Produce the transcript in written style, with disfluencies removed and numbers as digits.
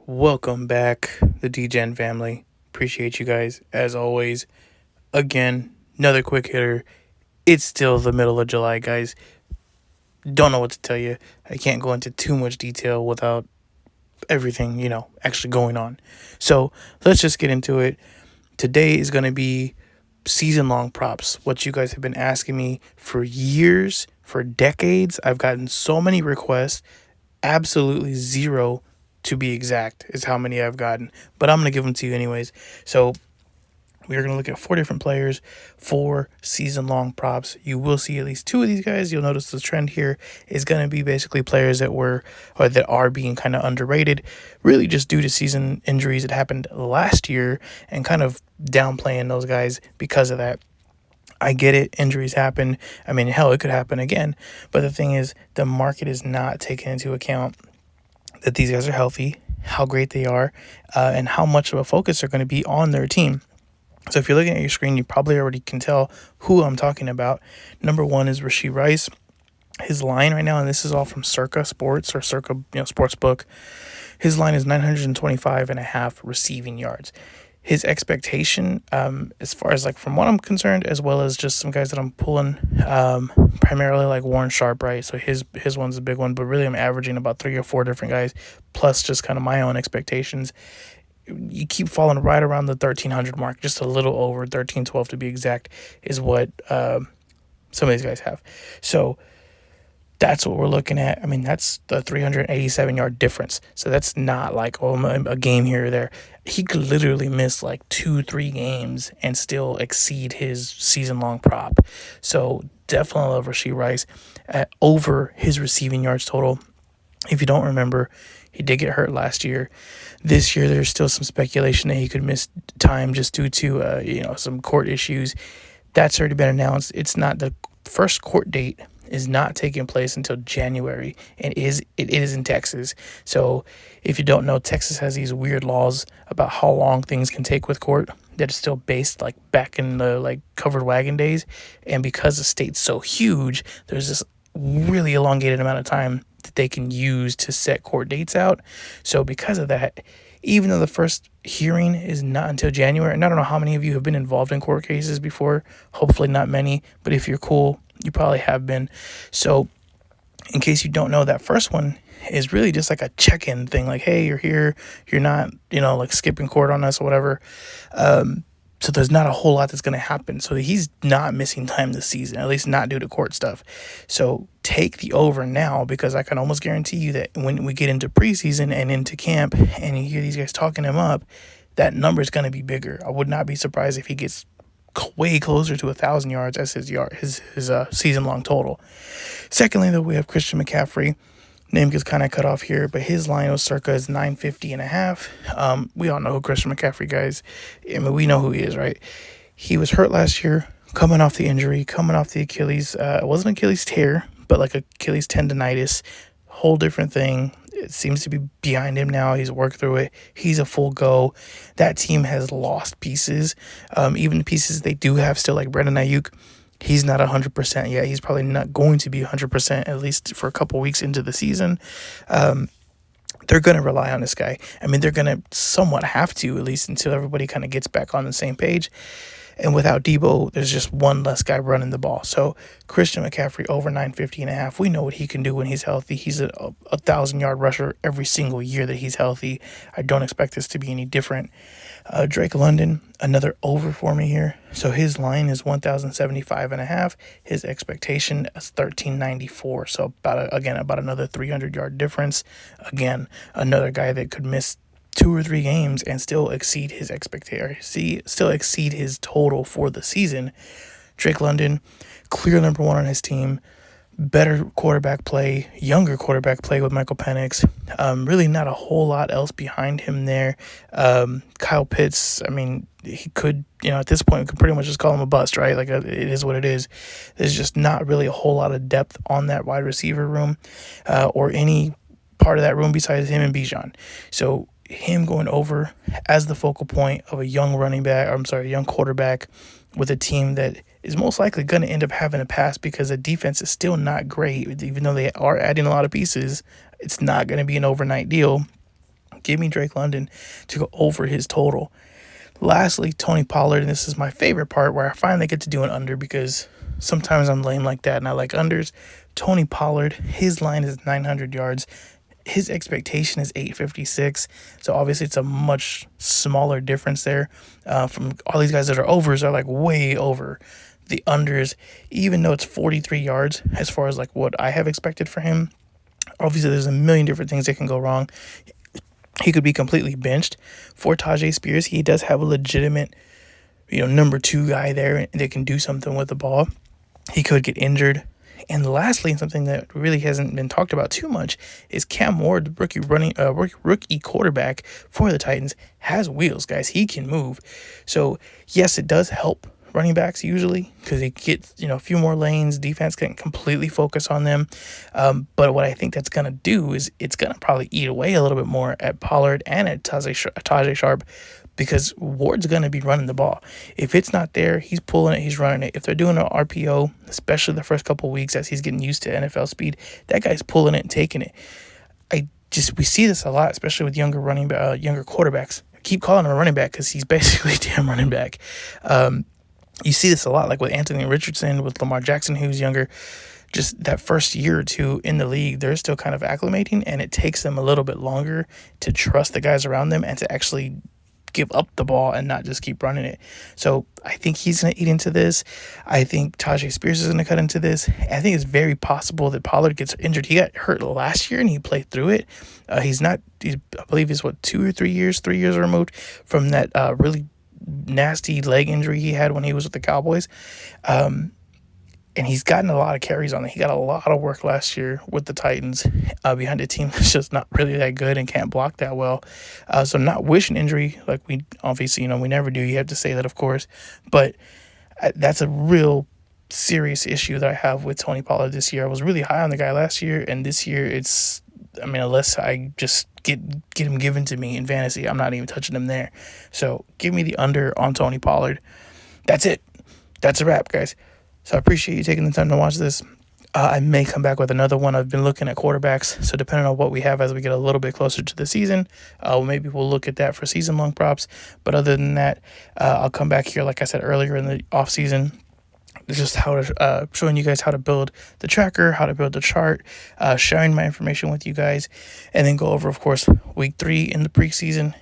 Welcome back, the DGen family. Appreciate you guys as always. Again, another quick hitter. It's still the middle of July, guys. Don't know what to tell you. I can't go into too much detail without everything, actually going on. So let's just get into it. Today is going to be season long props. What you guys have been asking me for years, for decades. I've gotten so many requests. Absolutely zero to be exact is how many I've gotten, but I'm going to give them to you anyways. So we are going to look at 4 different players, 4 season-long props. You will see at least 2 of these guys. You'll notice the trend here is going to be basically players that are being kind of underrated, really just due to season injuries that happened last year, and kind of downplaying those guys because of that. I get it. Injuries happen. I mean, hell, it could happen again. But the thing is, the market is not taking into account that these guys are healthy, how great they are, and how much of a focus they're going to be on their team. So if you're looking at your screen, you probably already can tell who I'm talking about. Number 1 is Rashee Rice. His line right now, and this is all from Circa Sports or Circa Sportsbook, his line is 925.5 receiving yards. His expectation, as far as like from what I'm concerned, as well as just some guys that I'm pulling, primarily like Warren Sharp, right? So his one's a big one, but really I'm averaging about 3 or 4 different guys, plus just kind of my own expectations. You keep falling right around the 1,300 mark, just a little over 1,312 to be exact, is what some of these guys have. So that's what we're looking at. I mean, that's the 387-yard difference. So that's not like, a game here or there. He could literally miss like 2-3 games and still exceed his season-long prop. So definitely love Rashee Rice over his receiving yards total. If you don't remember, he did get hurt last year. This year, there's still some speculation that he could miss time just due to some court issues. That's already been announced. It's not the first court date is not taking place until January, and it is in Texas. So if you don't know, Texas has these weird laws about how long things can take with court that is still based like back in the like covered wagon days. And because the state's so huge, there's this really elongated amount of time that they can use to set court dates out. So because of that, even though the first hearing is not until January, and I don't know how many of you have been involved in court cases before, hopefully not many, but if you're cool, you probably have been. So in case you don't know, that first one is really just like a check-in thing, like, hey, you're here, you're not, like skipping court on us or whatever. So there's not a whole lot that's going to happen. So he's not missing time this season, at least not due to court stuff. So take the over now, because I can almost guarantee you that when we get into preseason and into camp and you hear these guys talking him up, that number is going to be bigger. I would not be surprised if he gets way closer to 1,000 yards as his season long total. Secondly, though, we have Christian McCaffrey. Name gets kind of cut off here, but his line was circa is 950.5. We all know who Christian McCaffrey, guys. I mean, we know who he is, right? He was hurt last year, coming off the injury, coming off the Achilles. It wasn't Achilles tear, but like Achilles tendonitis. Whole different thing. It seems to be behind him now. He's worked through it. He's a full go. That team has lost pieces. Even the pieces they do have still, like Brandon Ayuk, he's not 100% yet. He's probably not going to be 100%, at least for a couple weeks into the season. They're going to rely on this guy. I mean, they're going to somewhat have to, at least until everybody kind of gets back on the same page. And without Debo, there's just one less guy running the ball. So Christian McCaffrey over 950.5. We know what he can do when he's healthy. He's a 1,000-yard rusher every single year that he's healthy. I don't expect this to be any different. Drake London, another over for me here. So his line is 1,075.5. His expectation is 1,394. So about another 300-yard difference. Again, another guy that could miss 2 or 3 games and still exceed his still exceed his total for the season. Drake London, clear number 1 on his team. Better quarterback play, younger quarterback play with Michael Penix. Really not a whole lot else behind him there. Kyle Pitts, I mean, he could, at this point, we could pretty much just call him a bust, right? Like, it is what it is. There's just not really a whole lot of depth on that wide receiver room or any part of that room besides him and Bijan. So him going over as the focal point of a young quarterback with a team that is most likely going to end up having a pass because the defense is still not great. Even though they are adding a lot of pieces, it's not going to be an overnight deal. Give me Drake London to go over his total. Lastly, Tony Pollard, and this is my favorite part where I finally get to do an under because sometimes I'm lame like that and I like unders. Tony Pollard, his line is 900 yards. His expectation is 856. So obviously it's a much smaller difference there. From all these guys that are overs are like way over the unders, even though it's 43 yards as far as like what I have expected for him. Obviously, there's a million different things that can go wrong. He could be completely benched for Tajay Spears. He does have a legitimate, number 2 guy there that can do something with the ball. He could get injured. And lastly, something that really hasn't been talked about too much is Cam Ward, the rookie quarterback for the Titans, has wheels, guys. He can move. So yes, it does help running backs usually because he gets a few more lanes. Defense can completely focus on them. But what I think that's gonna do is it's gonna probably eat away a little bit more at Pollard and at Tajaé Sharpe, because Ward's going to be running the ball. If it's not there, he's pulling it, he's running it. If they're doing an RPO, especially the first couple of weeks as he's getting used to NFL speed, that guy's pulling it and taking it. We see this a lot, especially with younger quarterbacks. I keep calling him a running back because he's basically a damn running back. You see this a lot, like with Anthony Richardson, with Lamar Jackson, who's younger. Just that first year or two in the league, they're still kind of acclimating, and it takes them a little bit longer to trust the guys around them and to actually give up the ball and not just keep running it. So I think he's going to eat into this. I think Tajay Spears is going to cut into this. I think it's very possible that Pollard gets injured. He got hurt last year and he played through it. I believe he's 2 or 3 years, 3 years removed from that really nasty leg injury he had when he was with the Cowboys. And he's gotten a lot of carries on it. He got a lot of work last year with the Titans behind a team that's just not really that good and can't block that well. So I'm not wishing injury like we obviously, we never do. You have to say that, of course. But that's a real serious issue that I have with Tony Pollard this year. I was really high on the guy last year, and this year unless I just get him given to me in fantasy, I'm not even touching him there. So give me the under on Tony Pollard. That's it. That's a wrap, guys. So I appreciate you taking the time to watch this. I may come back with another one. I've been looking at quarterbacks, so depending on what we have as we get a little bit closer to the season, maybe we'll look at that for season-long props. But other than that, I'll come back here, like I said earlier, in the off-season, just showing you guys how to build the tracker, how to build the chart, sharing my information with you guys, and then go over, of course, week 3 in the preseason.